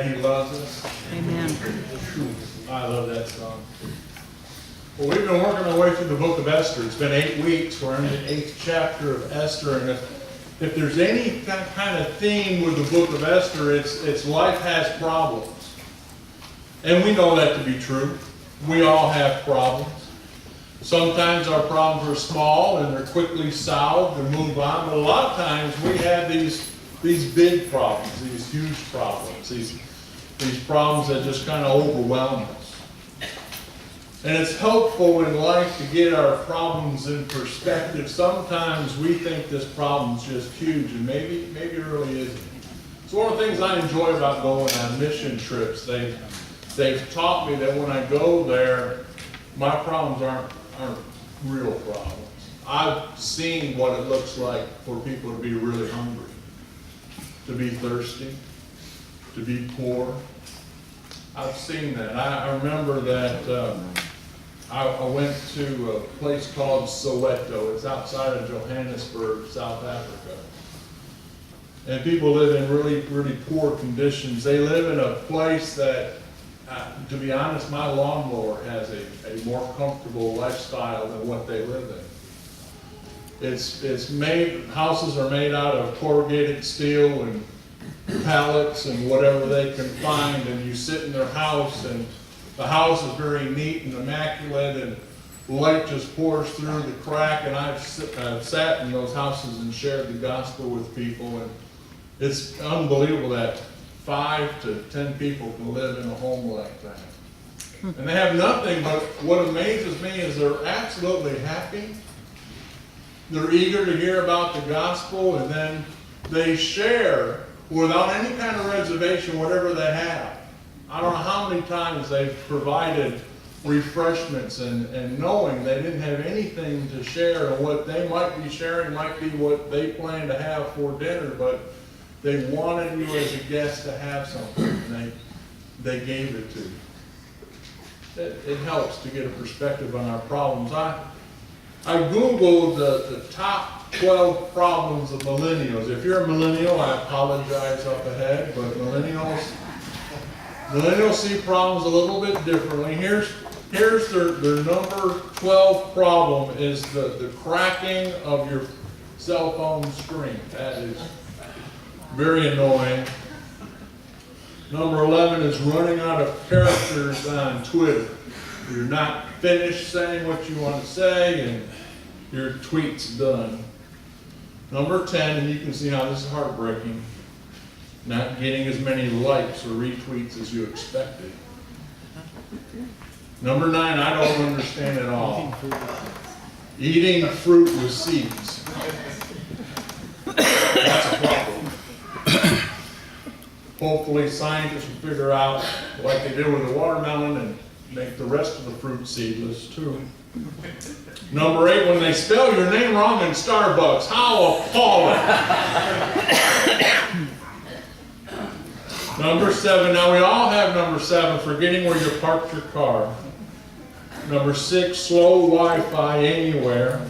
He loves us. Amen. I love that song. Well, we've been working our way through the book of Esther. It's been 8 weeks. We're in the 8th chapter of Esther. And if there's any kind of theme with the book of Esther, it's life has problems. And we know that to be true. We all have problems. Sometimes our problems are small and they're quickly solved and move on. But a lot of times we have these big problems, these huge problems, these problems that just kind of overwhelm us. And it's helpful in life to get our problems in perspective. Sometimes we think this problem's just huge, and maybe it really isn't. It's one of the things I enjoy about going on mission trips. They've taught me that when I go there, my problems aren't real problems. I've seen what it looks like for people to be really hungry, to be thirsty, to be poor. I've seen that. I remember that I went to a place called Soweto. It's outside of Johannesburg, South Africa. And people live in really, really poor conditions. They live in a place that, to be honest, my lawnmower has a more comfortable lifestyle than what they live in. Houses are made out of corrugated steel and pallets and whatever they can find, and you sit in their house and the house is very neat and immaculate and light just pours through the crack. And I've sat in those houses and shared the gospel with people, and it's unbelievable that 5 to 10 people can live in a home like that. And they have nothing, but what amazes me is they're absolutely happy. They're eager to hear about the gospel, and then they share without any kind of reservation whatever they have. I don't know how many times they've provided refreshments and knowing they didn't have anything to share, and what they might be sharing might be what they plan to have for dinner, but they wanted you as a guest to have something, and they gave it to you. It helps to get a perspective on our problems. I Googled the top 12 problems of millennials. If you're a millennial, I apologize up ahead, but millennials see problems a little bit differently. Here's their number 12 problem is the cracking of your cell phone screen. That is very annoying. Number 11 is running out of characters on Twitter. You're not finished saying what you want to say and your tweet's done. Number 10, and you can see how this is heartbreaking, not getting as many likes or retweets as you expected. Number 9, I don't understand at all. Eating fruit with seeds. That's a problem. Hopefully scientists will figure out, like they did with the watermelon, and make the rest of the fruit seedless too. Number 8, when they spell your name wrong in Starbucks. How appalling. Number 7, now we all have number 7, forgetting where you parked your car. Number 6, slow Wi-Fi anywhere.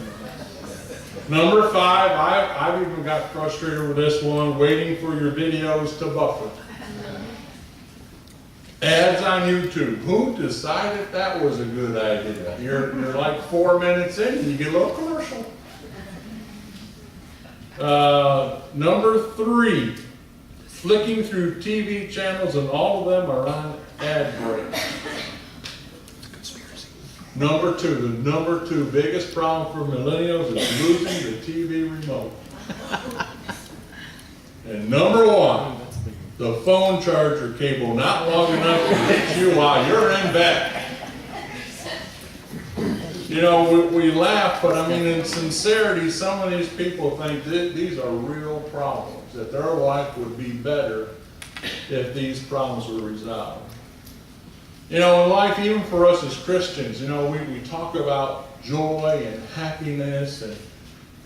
Number 5, I've even got frustrated with this one, waiting for your videos to buffer. Ads on YouTube. Who decided that was a good idea? You're like 4 minutes in and you get a little commercial. Number 3, flicking through TV channels and all of them are on ad breaks. Number 2, the number 2 biggest problem for millennials is losing the TV remote. And number 1, the phone charger cable not long enough to hit you while you're in bed. You know, we laugh, but I mean, in sincerity, some of these people think these are real problems, that their life would be better if these problems were resolved. You know, in life, even for us as Christians, you know, we talk about joy and happiness,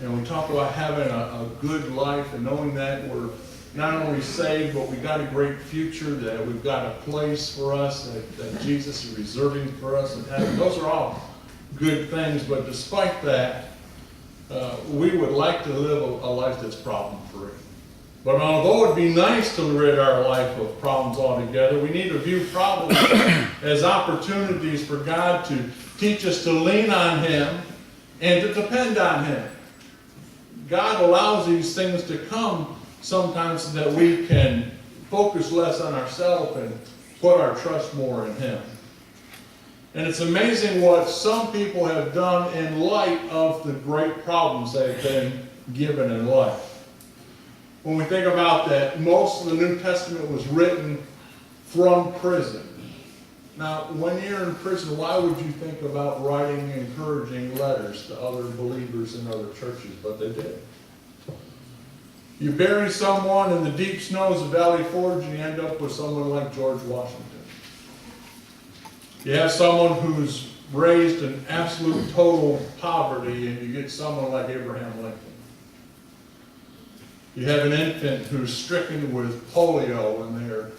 and we talk about having a good life and knowing that we're not only saved, but we got a great future, that we've got a place for us that Jesus is reserving for us in heaven. Those are all good things, but despite that, we would like to live a life that's problem-free. But although it'd be nice to rid our life of problems altogether, we need to view problems as opportunities for God to teach us to lean on Him and to depend on Him. God allows these things to come sometimes so that we can focus less on ourselves and put our trust more in Him. And it's amazing what some people have done in light of the great problems they've been given in life. When we think about that, most of the New Testament was written from prison. Now, when you're in prison, why would you think about writing encouraging letters to other believers in other churches? But they did. You bury someone in the deep snows of Valley Forge, and you end up with someone like George Washington. You have someone who's raised in absolute total poverty, and you get someone like Abraham Lincoln. You have an infant who's stricken with polio, and they're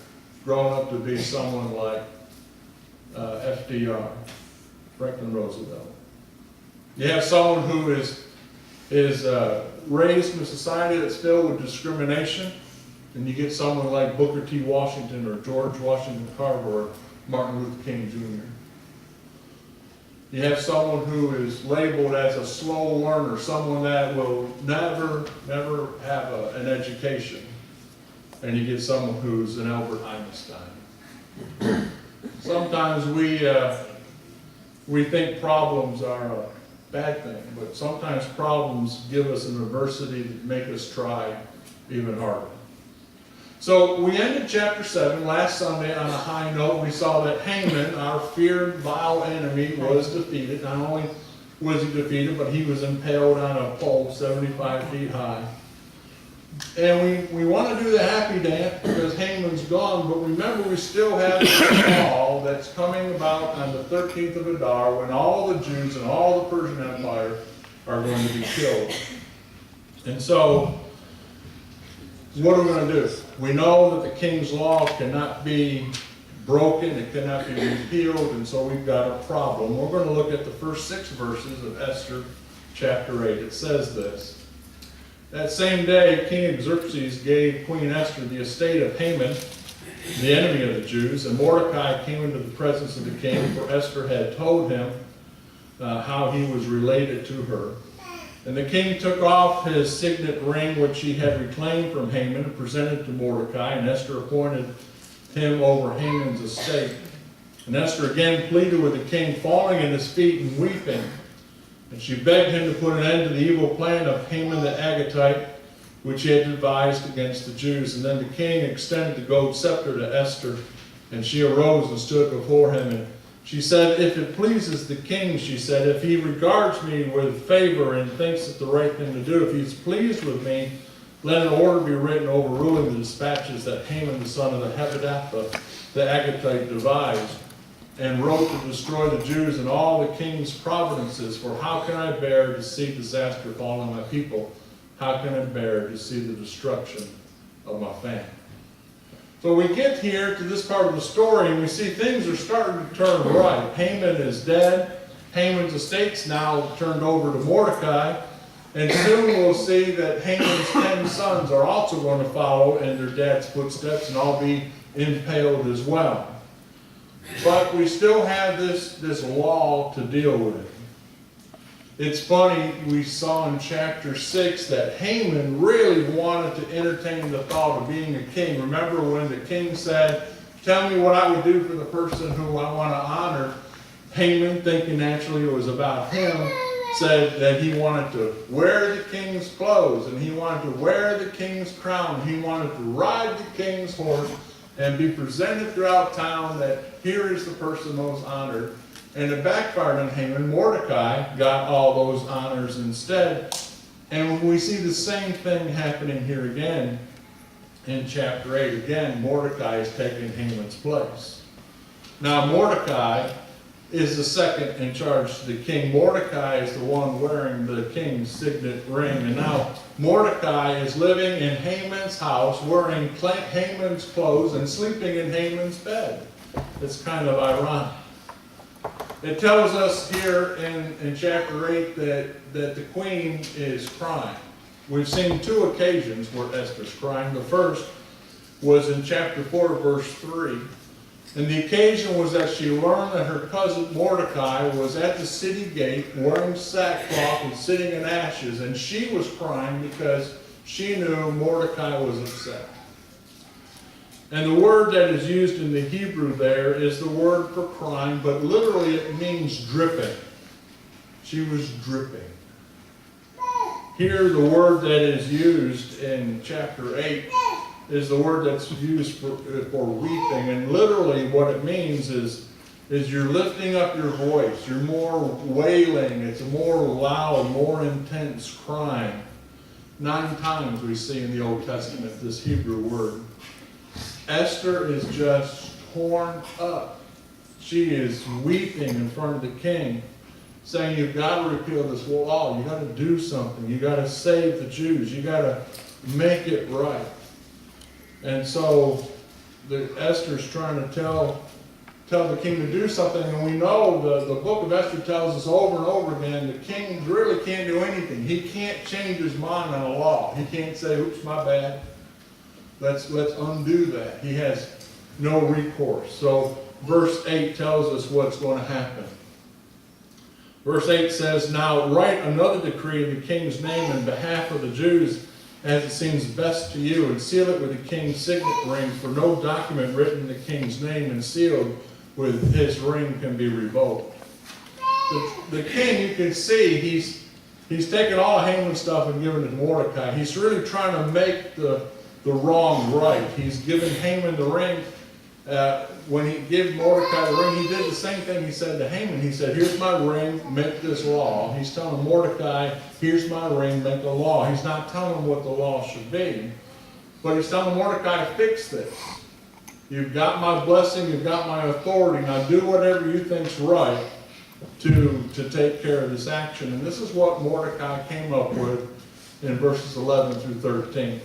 grown up to be someone like FDR, Franklin Roosevelt. You have someone who is raised in a society that's filled with discrimination, and you get someone like Booker T. Washington or George Washington Carver or Martin Luther King Jr. You have someone who is labeled as a slow learner, someone that will never have an education. And you get someone who's an Albert Einstein. Sometimes we think problems are a bad thing, but sometimes problems give us an adversity that make us try even harder. So we ended chapter 7 last Sunday on a high note. We saw that Haman, our feared, vile enemy, was defeated. Not only was he defeated, but he was impaled on a pole 75 feet high. And we want to do the happy dance because Haman's gone, but remember we still have the fall that's coming about on the 13th of Adar when all the Jews and all the Persian Empire are going to be killed. And so, what are we going to do? We know that the king's law cannot be broken, it cannot be repealed, and so we've got a problem. We're going to look at the first 6 verses of Esther chapter 8. It says this: That same day, King Xerxes gave Queen Esther the estate of Haman, the enemy of the Jews, and Mordecai came into the presence of the king, for Esther had told him how he was related to her. And the king took off his signet ring, which he had reclaimed from Haman, and presented it to Mordecai, and Esther appointed him over Haman's estate. And Esther again pleaded with the king, falling at his feet and weeping. And she begged him to put an end to the evil plan of Haman the Agagite, which he had devised against the Jews. And then the king extended the gold scepter to Esther, and she arose and stood before him. And she said, "If it pleases the king," she said, "if he regards me with favor and thinks it the right thing to do, if he's pleased with me, let an order be written overruling the dispatches that Haman the son of the Hammedatha, the Agagite, devised, and wrote to destroy the Jews and all the king's provinces. For how can I bear to see disaster fall on my people? How can I bear to see the destruction of my family?" So we get here to this part of the story, and we see things are starting to turn right. Haman is dead. Haman's estate's now turned over to Mordecai. And soon we'll see that Haman's 10 sons are also going to follow in their dad's footsteps and all be impaled as well. But we still have this law to deal with. It's funny, we saw in chapter 6 that Haman really wanted to entertain the thought of being a king. Remember when the king said, "Tell me what I would do for the person who I want to honor." Haman, thinking naturally it was about him, said that he wanted to wear the king's clothes, and he wanted to wear the king's crown, he wanted to ride the king's horse, and be presented throughout town that here is the person most honored. And it backfired on Haman. Mordecai got all those honors instead. And we see the same thing happening here again in chapter 8. Again, Mordecai is taking Haman's place. Now Mordecai is the second in charge to the king. Mordecai is the one wearing the king's signet ring. And now Mordecai is living in Haman's house, wearing Haman's clothes, and sleeping in Haman's bed. It's kind of ironic. It tells us here in chapter 8 that the queen is crying. we've seen two occasions where Esther's crying. The first was in chapter 4, verse 3. And the occasion was that she learned that her cousin Mordecai was at the city gate wearing sackcloth and sitting in ashes. And she was crying because she knew Mordecai was upset. And the word that is used in the Hebrew there is the word for crying, but literally it means dripping. She was dripping. Here the word that is used in chapter 8 is the word that's used for weeping. And literally what it means is you're lifting up your voice. You're more wailing. It's a more loud, more intense crying. 9 times we see in the Old Testament this Hebrew word. Esther is just torn up. She is weeping in front of the king, saying, you've got to repeal this law. You've got to do something. You've got to save the Jews. You've got to make it right. And so Esther's trying to tell the king to do something. And we know the book of Esther tells us over and over again, the king really can't do anything. He can't change his mind on a law. He can't say, oops, my bad. Let's undo that. He has no recourse. So verse 8 tells us what's going to happen. Verse 8 says, now write another decree in the king's name in behalf of the Jews as it seems best to you, and seal it with the king's signet ring, for no document written in the king's name and sealed with his ring can be revoked. The king, you can see, he's taken all of Haman's stuff and given it to Mordecai. He's really trying to make the wrong right. He's given Haman the ring. When he gave Mordecai the ring, he did the same thing he said to Haman. He said, here's my ring, make this law. He's telling Mordecai, here's my ring, make the law. He's not telling him what the law should be, but he's telling Mordecai, fix this. You've got my blessing, you've got my authority. Now do whatever you think's right to take care of this action. And this is what Mordecai came up with in verses 11 through 13.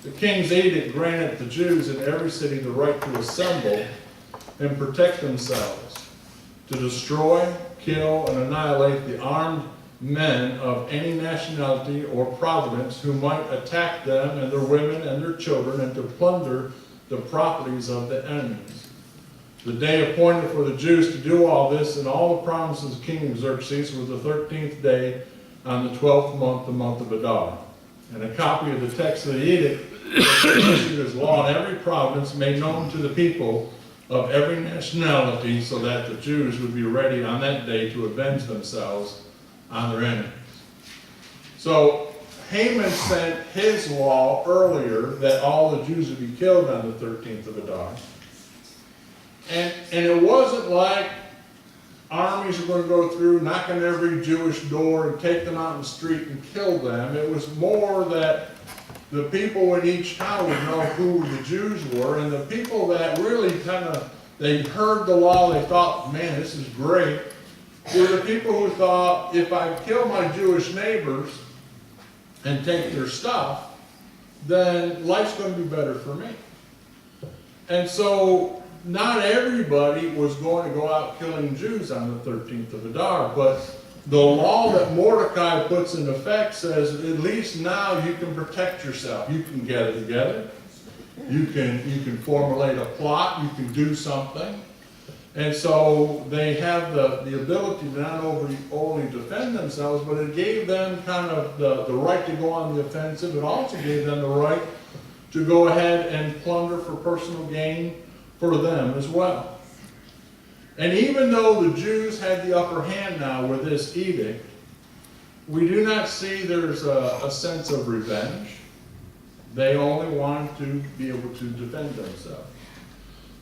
The king's edict granted the Jews in every city the right to assemble and protect themselves, to destroy, kill, and annihilate the armed men of any nationality or province who might attack them and their women and their children, and to plunder the properties of the enemies. The day appointed for the Jews to do all this in all the provinces of King Xerxes was the 13th day on the 12th month, the month of Adar. And a copy of the text of the edict issued as law in every province made known to the people of every nationality, so that the Jews would be ready on that day to avenge themselves on their enemies. So Haman sent his law earlier that all the Jews would be killed on the 13th of Adar. And it wasn't like armies were going to go through, knock on every Jewish door and take them out in the street and kill them. It was more that the people in each town would know who the Jews were, and the people that really they heard the law, they thought, man, this is great, were the people who thought, if I kill my Jewish neighbors and take their stuff, then life's going to be better for me. And so not everybody was going to go out killing Jews on the 13th of Adar, but the law that Mordecai puts in effect says, at least now you can protect yourself. You can gather together. You can formulate a plot. You can do something. And so they have the ability to not only defend themselves, but it gave them kind of the right to go on the offensive. It also gave them the right to go ahead and plunder for personal gain for them as well. And even though the Jews had the upper hand now with this edict, we do not see there's a sense of revenge. They only wanted to be able to defend themselves.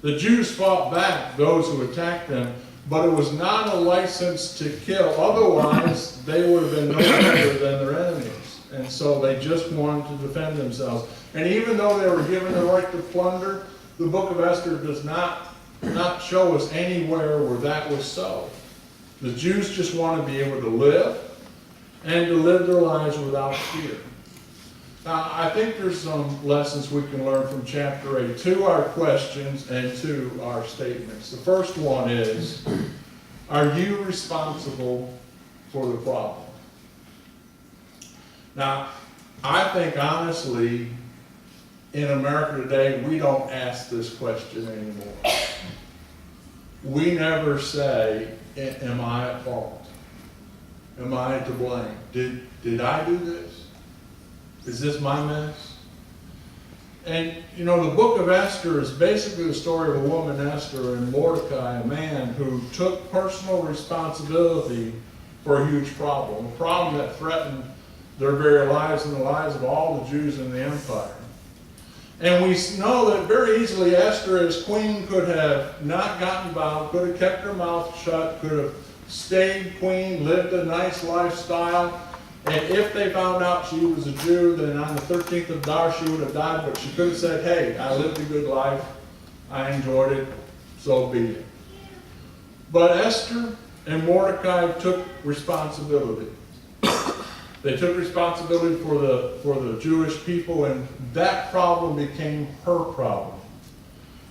The Jews fought back those who attacked them, but it was not a license to kill. Otherwise, they would have been no better than their enemies. And so they just wanted to defend themselves. And even though they were given the right to plunder, the book of Esther does not show us anywhere where that was so. The Jews just want to be able to live and to live their lives without fear. Now, I think there's some lessons we can learn from chapter 8. 2 are questions and 2 are statements. The first one is, are you responsible for the problem? Now, I think honestly, in America today, we don't ask this question anymore. We never say, am I at fault? Am I to blame? Did I do this? Is this my mess? And you know, the book of Esther is basically the story of a woman, Esther, and Mordecai, a man who took personal responsibility for a huge problem that threatened their very lives and the lives of all the Jews in the empire. And we know that very easily Esther as queen could have not gotten involved, could have kept her mouth shut, could have stayed queen, lived a nice lifestyle. And if they found out she was a Jew, then on the 13th of Dar she would have died, but she could have said, hey, I lived a good life, I enjoyed it, so be it. But Esther and Mordecai took responsibility. They took responsibility for the Jewish people, and that problem became her problem.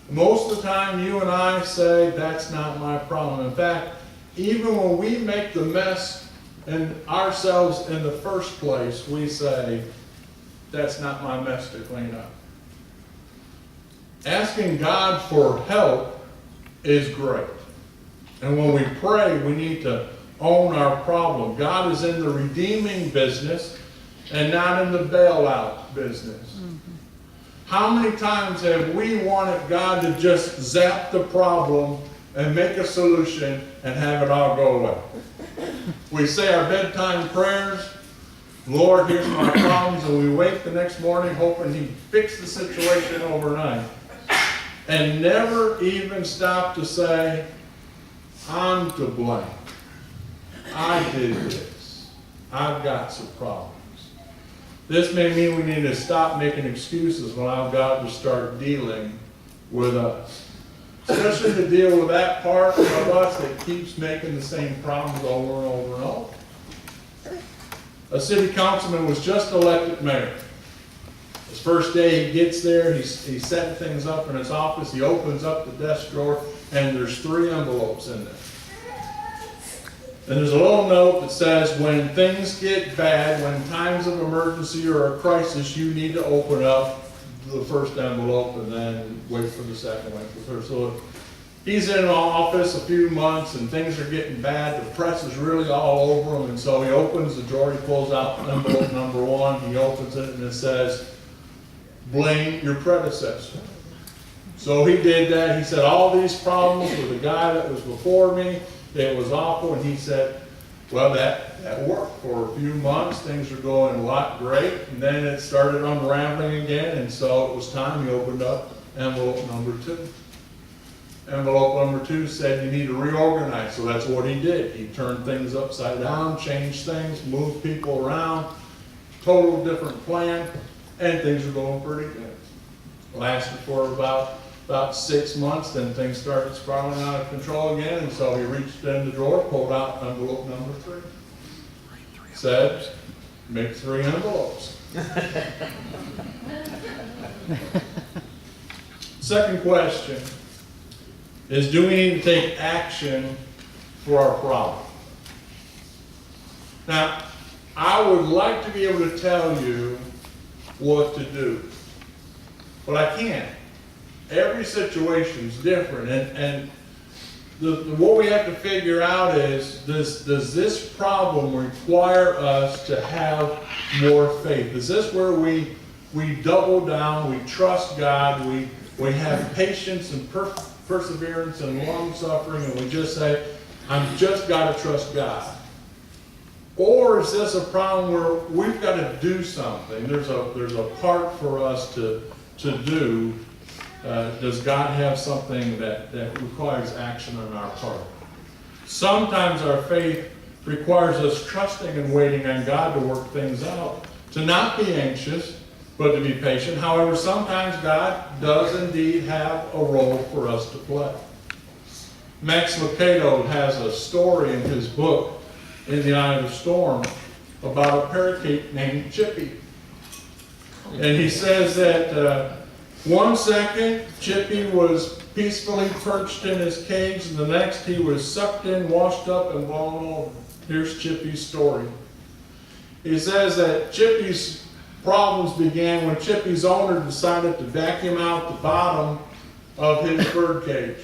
Most of the time you and I say, that's not my problem. In fact, even when we make the mess and ourselves in the first place, we say, that's not my mess to clean up. Asking God for help is great. And when we pray, we need to own our problem. God is in the redeeming business and not in the bailout business. How many times have we wanted God to just zap the problem and make a solution and have it all go away? We say our bedtime prayers, Lord, here's my problems, and we wake the next morning hoping He'd fix the situation overnight, and never even stop to say, I'm to blame. I did this. I've got some problems. This may mean we need to stop making excuses and allow God to start dealing with us. Especially to deal with that part of us that keeps making the same problems over and over and over. A city councilman was just elected mayor. His first day he gets there, he's setting things up in his office, he opens up the desk drawer, and there's 3 envelopes in there. And there's a little note that says, when things get bad, when times of emergency or a crisis, you need to open up the first envelope and then wait for the second, wait for the third. So he's in an office a few months and things are getting bad. The press is really all over him. And so he opens the drawer, he pulls out envelope number 1, he opens it and it says, blame your predecessor. So he did that. He said, all these problems with the guy that was before me, it was awful. And he said, well, that worked for a few months. Things were going a lot great. And then it started unraveling again. And so it was time he opened up envelope number 2. Envelope number 2 said you need to reorganize. So that's what he did. He turned things upside down, changed things, moved people around, total different plan, and things were going pretty good. Lasted for about 6 months, then things started spiraling out of control again, and so he reached in the drawer, pulled out envelope number 3. Said, make 3 envelopes. Second question is, do we need to take action for our problem? Now, I would like to be able to tell you what to do, but I can't. Every situation is different, and what we have to figure out is, does this problem require us to have more faith? Is this where we double down, we trust God, we have patience and perseverance and long suffering, and we just say, I've just got to trust God? Or is this a problem where we've got to do something? There's a part for us to do. Does God have something that requires action on our part? Sometimes our faith requires us trusting and waiting on God to work things out, to not be anxious, but to be patient. However, sometimes God does indeed have a role for us to play. Max Lucado has a story in his book, In the Eye of the Storm, about a parakeet named Chippy. And he says that one second, Chippy was peacefully perched in his cage, and the next he was sucked in, washed up, and blown over. Here's Chippy's story. He says that Chippy's problems began when Chippy's owner decided to vacuum out the bottom of his bird cage.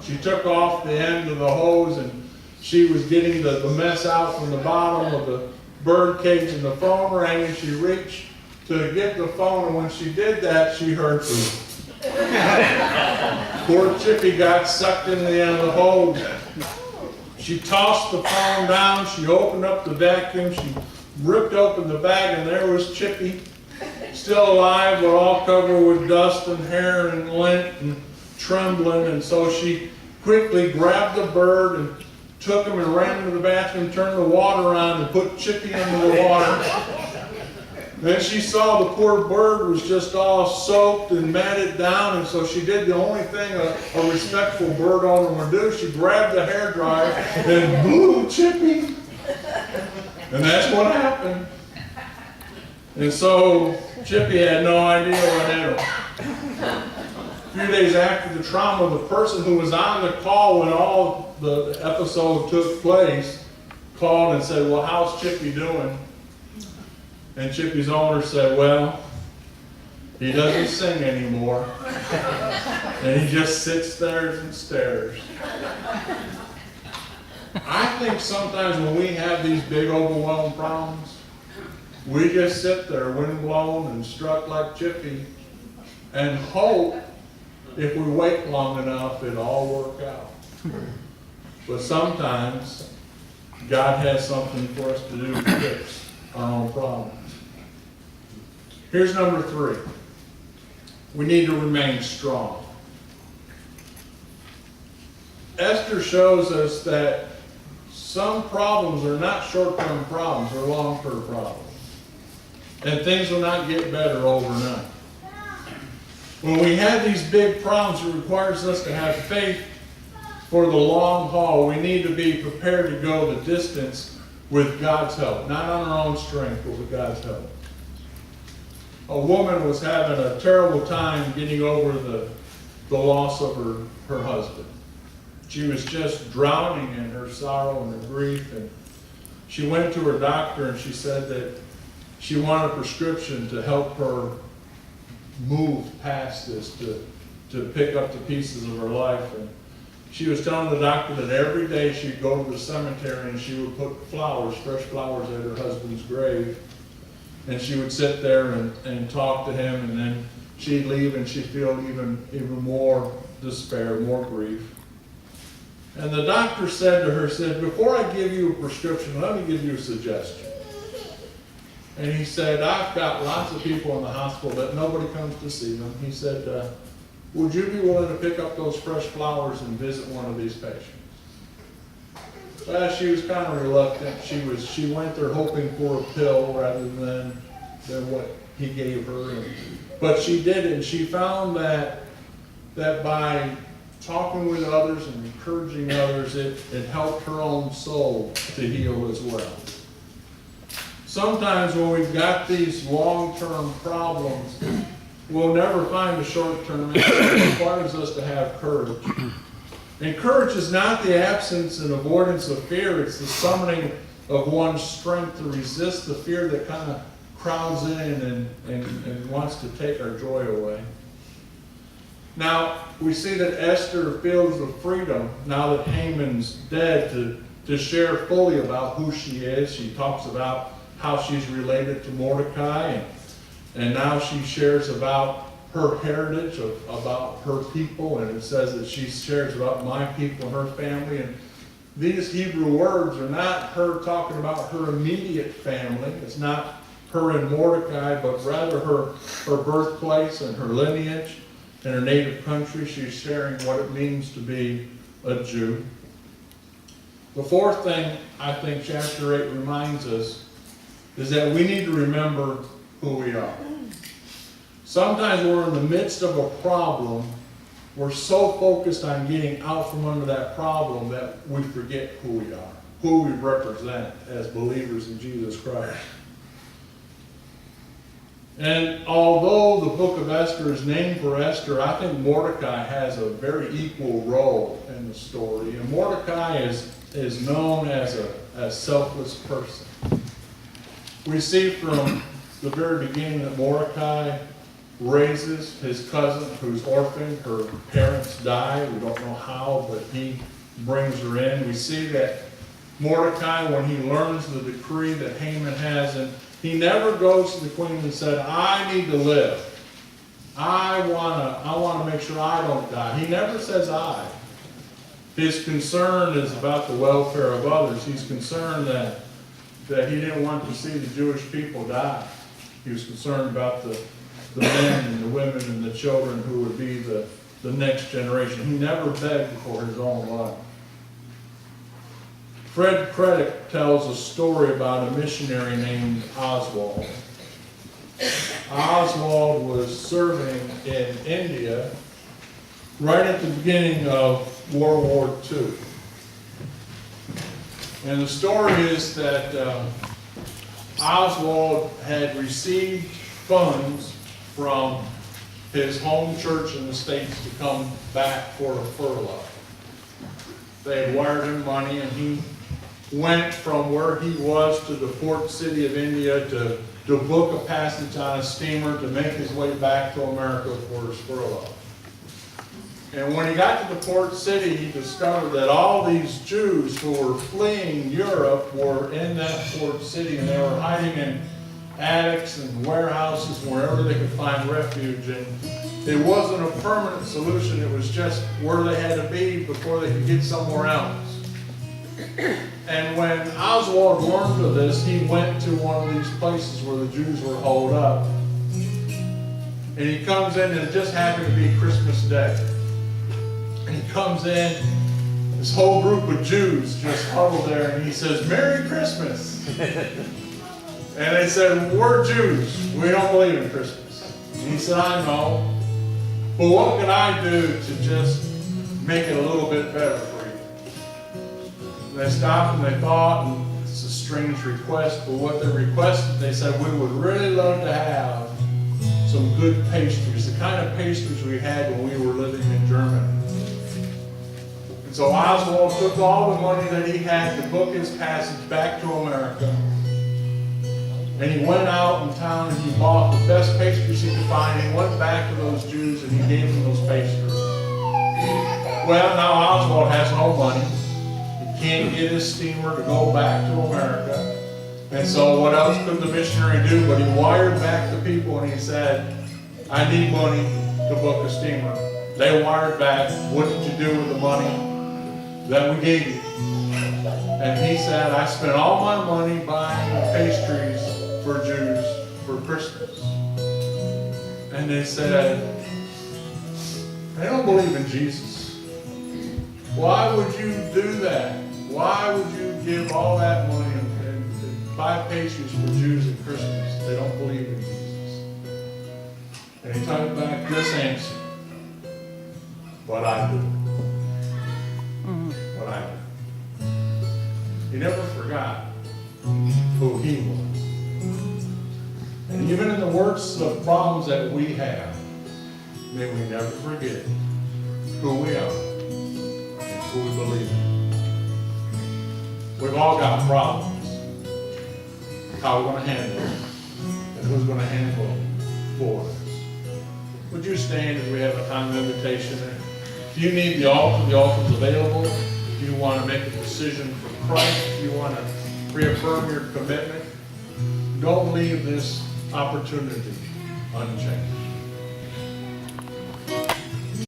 She took off the end of the hose and she was getting the mess out from the bottom of the bird cage, and the phone rang, and she reached to get the phone, and when she did that, she heard poor Chippy got sucked into the end of the hose. She tossed the phone down, she opened up the vacuum, she ripped open the bag, and there was Chippy, still alive, but all covered with dust and hair and lint and trembling. And so she quickly grabbed the bird and took him and ran into the bathroom, turned the water on, and put Chippy under the water. Then she saw the poor bird was just all soaked and matted down, and so she did the only thing a respectful bird owner would do. She grabbed the hairdryer and blew Chippy. And that's what happened. And so Chippy had no idea what hit him. A few days after the trauma, the person who was on the call when all the episode took place called and said, "Well, how's Chippy doing?" And Chippy's owner said, "Well, he doesn't sing anymore, and he just sits there and stares." I think sometimes when we have these big overwhelming problems, we just sit there windblown and struck like Chippy and hope if we wait long enough it'll all work out. But sometimes God has something for us to do to fix our own problems. Here's number 3. We need to remain strong. Esther shows us that some problems are not short-term problems, they're long-term problems. And things will not get better overnight. When we have these big problems, it requires us to have faith for the long haul. We need to be prepared to go the distance with God's help. Not on our own strength, but with God's help. A woman was having a terrible time getting over the loss of her husband. She was just drowning in her sorrow and her grief. And she went to her doctor and she said that she wanted a prescription to help her move past this, to pick up the pieces of her life. And she was telling the doctor that every day she'd go to the cemetery and she would put flowers, fresh flowers, at her husband's grave. And she would sit there and talk to him, and then she'd leave and she'd feel even more despair, more grief. And the doctor said to her, "Before I give you a prescription, let me give you a suggestion." And he said, "I've got lots of people in the hospital that nobody comes to see them." He said, "Would you be willing to pick up those fresh flowers and visit one of these patients?" Well, she was kind of reluctant. She went there hoping for a pill rather than what he gave her. But she did it, and she found that by talking with others and encouraging others, it helped her own soul to heal as well. Sometimes when we've got these long-term problems, we'll never find a short-term answer. It requires us to have courage. And courage is not the absence and avoidance of fear. It's the summoning of one's strength to resist the fear that kind of crowds in and wants to take our joy away. Now, we see that Esther feels the freedom, now that Haman's dead, to share fully about who she is. She talks about how she's related to Mordecai, and now she shares about her heritage, about her people, and it says that she shares about my people and her family. And these Hebrew words are not her talking about her immediate family. It's not her and Mordecai, but rather her birthplace and her lineage and her native country. She's sharing what it means to be a Jew. The fourth thing I think chapter 8 reminds us is that we need to remember who we are. Sometimes we're in the midst of a problem, we're so focused on getting out from under that problem that we forget who we are, who we represent as believers in Jesus Christ. And although the book of Esther is named for Esther, I think Mordecai has a very equal role in the story. And Mordecai is known as a selfless person. We see from the very beginning that Mordecai raises his cousin who's orphaned. Her parents die. We don't know how, but he brings her in. We see that Mordecai, when he learns the decree that Haman has, and he never goes to the queen and said, I need to live. I wanna make sure I don't die. He never says I. His concern is about the welfare of others. He's concerned that he didn't want to see the Jewish people die. He was concerned about the men and the women and the children who would be the next generation. He never begged for his own life. Fred Craddock tells a story about a missionary named Oswald. Oswald was serving in India right at the beginning of World War II. And the story is that Oswald had received funds from his home church in the States to come back for a furlough. They had wired him money, and he went from where he was to the port city of India to book a passage on a steamer to make his way back to America for his furlough. And when he got to the port city, he discovered that all these Jews who were fleeing Europe were in that port city, and they were hiding in attics and warehouses, wherever they could find refuge. And it wasn't a permanent solution. It was just where they had to be before they could get somewhere else. And when Oswald learned of this, he went to one of these places where the Jews were holed up. And he comes in, and it just happened to be Christmas Day. And he comes in, this whole group of Jews just huddled there, and he says, Merry Christmas. And they said, we're Jews. We don't believe in Christmas. And he said, I know. But what can I do to just make it a little bit better for you? And they stopped and they thought, and it's a strange request, but what they requested, they said, we would really love to have some good pastries, the kind of pastries we had when we were living in Germany. And so Oswald took all the money that he had to book his passage back to America. And he went out in town and he bought the best pastries he could find. He went back to those Jews and he gave them those pastries. Well, now Oswald has no money. He can't get his steamer to go back to America. And so what else could the missionary do? But he wired back the people and he said, I need money to book a steamer. They wired back, what did you do with the money that we gave you? And he said, I spent all my money buying pastries for Jews for Christmas. And they said, they don't believe in Jesus. Why would you do that? Why would you give all that money and buy pastries for Jews at Christmas? They don't believe in Jesus. And he took back this answer. But I do. But I do. He never forgot who he was. And even in the worst of problems that we have, may we never forget who we are and who we believe in. We've all got problems. How we're going to handle them and who's going to handle them for us. Would you stand as we have a time of invitation? If you need the altar's available. If you want to make a decision for Christ, if you want to reaffirm your commitment, don't leave this opportunity unchanged.